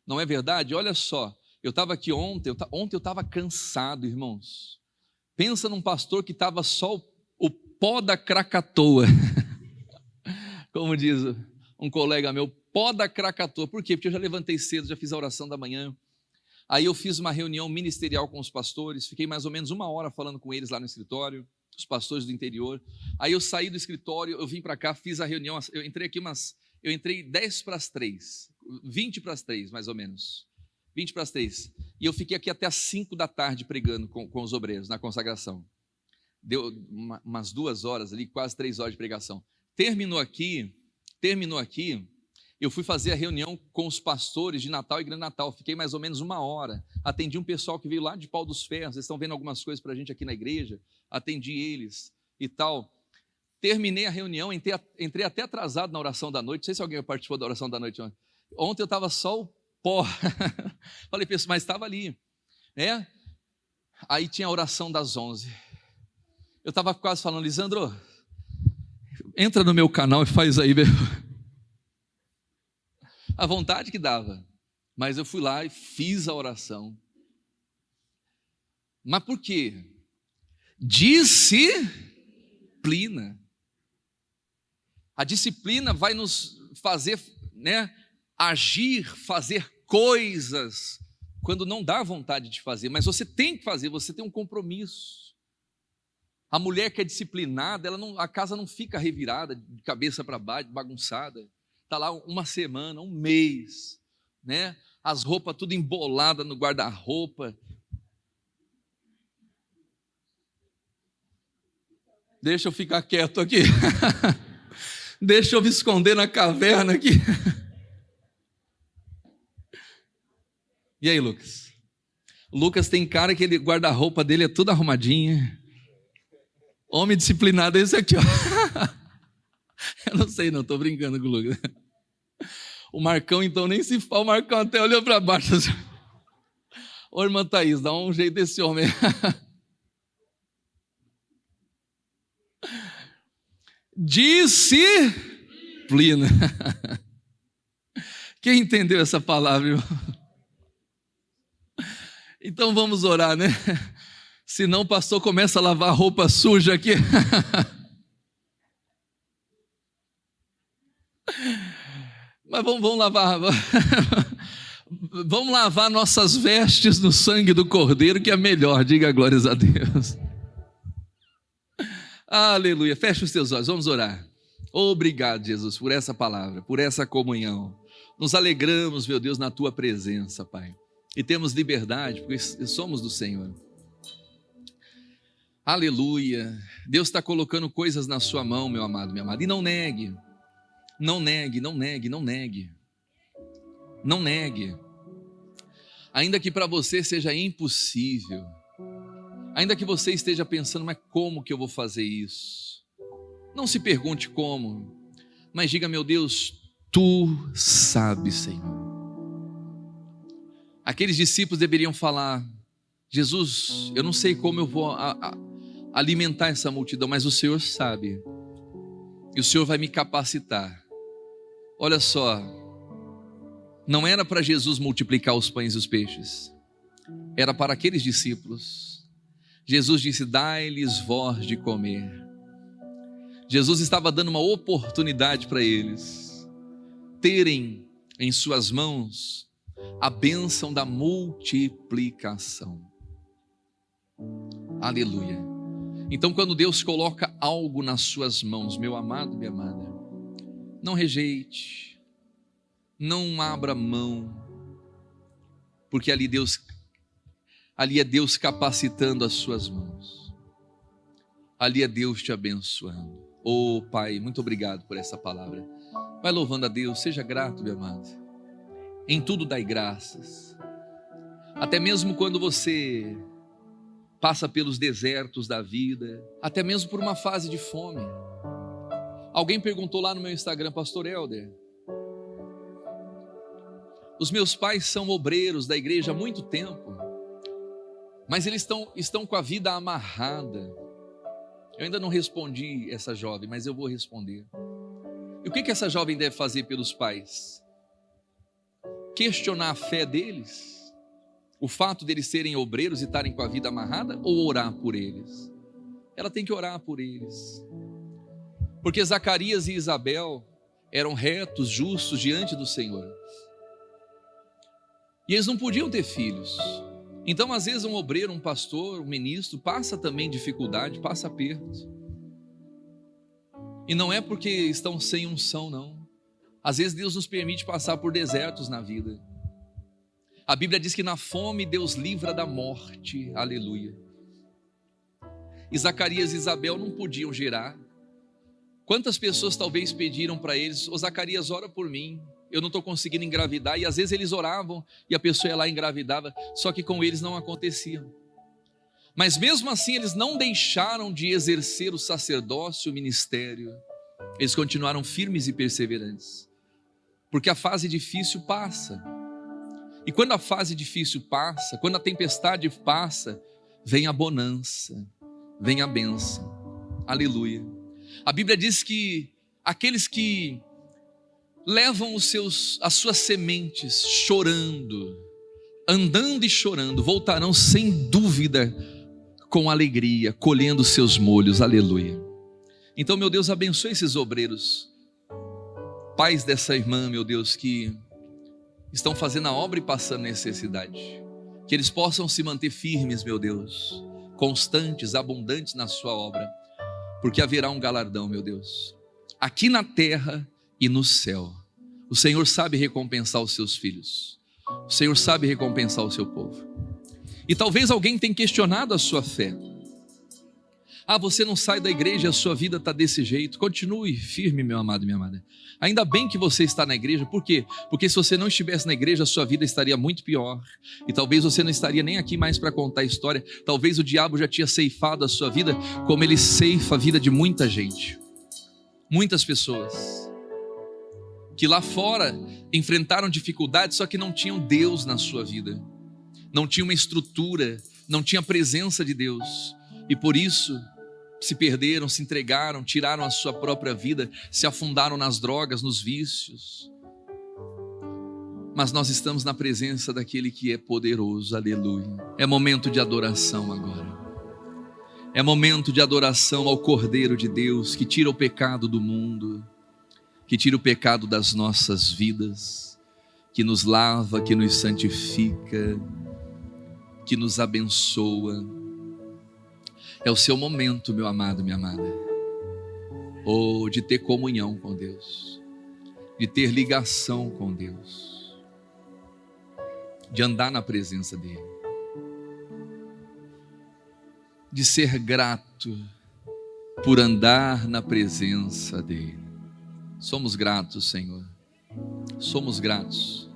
Não é verdade? Olha só, eu estava aqui ontem eu estava cansado, irmãos. Pensa num pastor que estava só o pó da Krakatoa. Como diz um colega meu, pó da Krakatoa. Por quê? Porque eu já levantei cedo, já fiz a oração da manhã. Aí eu fiz uma reunião ministerial com os pastores, fiquei mais ou menos 1 hora falando com eles lá no escritório, os pastores do interior. Aí eu saí do escritório, eu vim para cá, fiz a reunião, eu entrei 10 para as 3, 20 para as 3 mais ou menos, 20 para as 3, e eu fiquei aqui até às 5 da tarde pregando com os obreiros na consagração. Deu umas 2 horas ali, quase 3 horas de pregação. Terminou aqui, eu fui fazer a reunião com os pastores de Natal e Grande Natal, fiquei mais ou menos 1 hora, atendi um pessoal que veio lá de Pau dos Ferros, eles estão vendo algumas coisas para a gente aqui na igreja, atendi eles e tal. Terminei a reunião, entrei até atrasado na oração da noite, não sei se alguém participou da oração da noite ontem. Ontem eu estava só o pó, falei, pessoal, mas estava ali, né? Aí tinha a oração das 11, eu estava quase falando, Lisandro, entra no meu canal e faz aí, a vontade que dava, mas eu fui lá e fiz a oração. Mas por quê? Disciplina. A disciplina vai nos fazer, né, agir, fazer coisas quando não dá vontade de fazer, mas você tem que fazer, você tem um compromisso. A mulher que é disciplinada, a casa não fica revirada, de cabeça para baixo, bagunçada. Está lá 1 semana, 1 mês, né? As roupas tudo emboladas no guarda-roupa. Deixa eu ficar quieto aqui. Deixa eu me esconder na caverna aqui. E aí, Lucas? O Lucas tem cara que ele guarda-roupa dele é tudo arrumadinho. Homem disciplinado é esse aqui, ó. Eu não sei não, estou brincando com o Lucas. O Marcão então nem se fala, o Marcão até olhou para baixo assim. Ô irmã Thaís, dá um jeito desse homem. Disciplina. Quem entendeu essa palavra, irmão? Então vamos orar, né? Senão o pastor começa a lavar roupa suja aqui. Mas vamos lavar. Vamos lavar nossas vestes no sangue do Cordeiro, que é melhor. Diga glórias a Deus. Aleluia. Feche os teus olhos, vamos orar. Obrigado, Jesus, por essa palavra, por essa comunhão. Nos alegramos, meu Deus, na tua presença, Pai. e temos liberdade, porque somos do Senhor. Aleluia. Deus está colocando coisas na sua mão, meu amado, minha amada. E não negue. Não negue, não negue, não negue. Não negue. Ainda que para você seja impossível. Ainda que você esteja pensando, mas como que eu vou fazer isso? Não se pergunte como. Mas diga, meu Deus, tu sabes, Senhor. Aqueles discípulos deveriam falar: Jesus, eu não sei como eu vou alimentar essa multidão, mas o Senhor sabe, e o Senhor vai me capacitar. Olha só, não era para Jesus multiplicar os pães e os peixes, era para aqueles discípulos. Jesus disse: dai-lhes vós de comer. Jesus estava dando uma oportunidade para eles terem em suas mãos a bênção da multiplicação. Aleluia. Então, quando Deus coloca algo nas suas mãos, meu amado, minha amada, não rejeite, não abra mão, porque ali é Deus capacitando as suas mãos, ali é Deus te abençoando. Oh Pai, muito obrigado por essa palavra. Vai louvando a Deus, seja grato, meu amado. Em tudo dai graças, até mesmo quando você passa pelos desertos da vida, até mesmo por uma fase de fome. Alguém perguntou lá no meu Instagram: Pastor Helder, os meus pais são obreiros da igreja há muito tempo, mas eles estão com a vida amarrada. Eu ainda não respondi essa jovem, mas eu vou responder. E o que essa jovem deve fazer pelos pais? Questionar a fé deles? O fato deles serem obreiros e estarem com a vida amarrada, ou orar por eles? Ela tem que orar por eles, porque Zacarias e Isabel eram retos, justos diante do Senhor, e eles não podiam ter filhos. Então, às vezes, um obreiro, um pastor, um ministro passa também dificuldade, passa aperto, e não é porque estão sem unção, não. Às vezes Deus nos permite passar por desertos na vida. A Bíblia diz que na fome Deus livra da morte, aleluia. E Zacarias e Isabel não podiam gerar. Quantas pessoas talvez pediram para eles: ô Zacarias, ora por mim, eu não estou conseguindo engravidar. E às vezes eles oravam e a pessoa ia lá e engravidava, só que com eles não acontecia. Mas mesmo assim eles não deixaram de exercer o sacerdócio, o ministério. Eles continuaram firmes e perseverantes, porque a fase difícil passa. E quando a fase difícil passa, quando a tempestade passa, vem a bonança, vem a bênção. Aleluia. A Bíblia diz que aqueles que levam as suas sementes chorando, andando e chorando, voltarão sem dúvida com alegria, colhendo seus molhos. Aleluia. Então, meu Deus, abençoe esses obreiros, pais dessa irmã, meu Deus, que estão fazendo a obra e passando necessidade, que eles possam se manter firmes, meu Deus, constantes, abundantes na sua obra, porque haverá um galardão, meu Deus, aqui na terra e no céu. O Senhor sabe recompensar os seus filhos, o Senhor sabe recompensar o seu povo. E talvez alguém tenha questionado a sua fé: ah, você não sai da igreja, a sua vida está desse jeito. Continue firme, meu amado e minha amada. Ainda bem que você está na igreja. Por quê? Porque se você não estivesse na igreja, a sua vida estaria muito pior. E talvez você não estaria nem aqui mais para contar a história. Talvez o diabo já tinha ceifado a sua vida, como ele ceifa a vida de muita gente. Muitas pessoas que lá fora enfrentaram dificuldades, só que não tinham Deus na sua vida. Não tinha uma estrutura, não tinha a presença de Deus. E por isso se perderam, se entregaram, tiraram a sua própria vida, se afundaram nas drogas, nos vícios. Mas nós estamos na presença daquele que é poderoso, aleluia. É momento de adoração agora. É momento de adoração ao Cordeiro de Deus, que tira o pecado do mundo, que tira o pecado das nossas vidas, que nos lava, que nos santifica, que nos abençoa. É o seu momento, meu amado, minha amada, de ter comunhão com Deus, de ter ligação com Deus, de andar na presença dEle, de ser grato por andar na presença dEle. Somos gratos, Senhor, somos gratos.